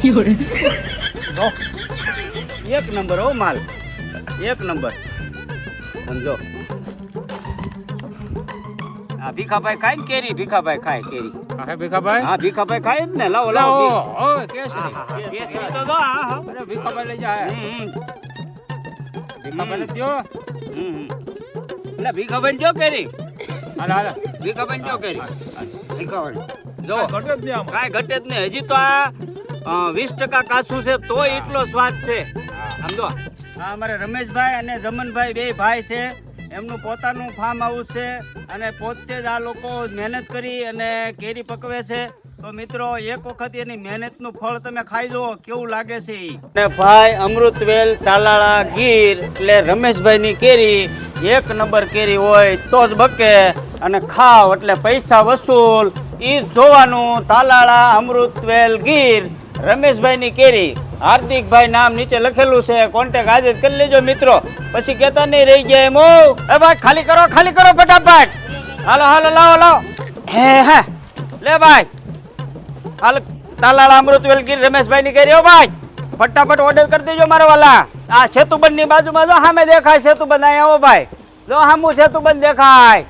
જો એક નંબર હો માલ, એક નંબર. સમજો આ ભીખાભાઈ ખાય ને કેરી, ભીખાભાઈ ખાય કેરી. હે ભીખાભાઈ? હા ભીખાભાઈ ખાય જ ને. લાવો લાવો ઓ કેસરી. કેસરી તો દો. હા હા અરે ભીખાભાઈ લઈ જા. ભીખાભાઈ દ્યો. એટલે ભીખાભાઈ જો કેરી, હાલ હાલ. ભીખાભાઈ જો કેરી. ભીખાભાઈ જો ઘટે જ નહીં આમાં. કાંઈ ઘટે જ નહીં. હજી તો આ 20% કાચું છે તોય એટલો સ્વાદ છે. સમજો આ અમારે રમેશભાઈ અને જમનભાઈ બે ભાઈ છે, એમનું પોતાનું ફાર્મ હાઉસ છે અને પોતે જ આ લોકો મહેનત કરી અને કેરી પકવે છે. તો મિત્રો એક વખત એની મહેનતનું ફળ તમે ખાઈ જુઓ કેવું લાગે છે. અને ભાઈ અમૃતવેલ તાલાળા ગીર એટલે રમેશભાઈની કેરી એક નંબર કેરી હોય તો જ બકે, અને ખાવ એટલે પૈસા વસૂલ. ઈ જોવાનું. તાલાળા અમૃતવેલ ગીર રમેશભાઈની કેરી. હાર્દિકભાઈ નામ નીચે લખેલું છે, કોન્ટેક્ટ આજે જ કરી લેજો મિત્રો, પછી કહેતા નહીં રહી ગયા એમ. એ ભાઈ ખાલી કરો ફટાફટ. હાલો હાલો લાવો લાવો. હે લે ભાઈ હાલ તાલાળા અમૃતવેલ ગીર રમેશભાઈની કેરી. હો ભાઈ ફટાફટ ઓર્ડર કરી દેજો મારા વાલા. આ સેતુબંધ ની બાજુમાં જો સામે દેખાય સેતુબંધ. અહીંયા આવો ભાઈ, જો સામું સેતુબંધ દેખાય.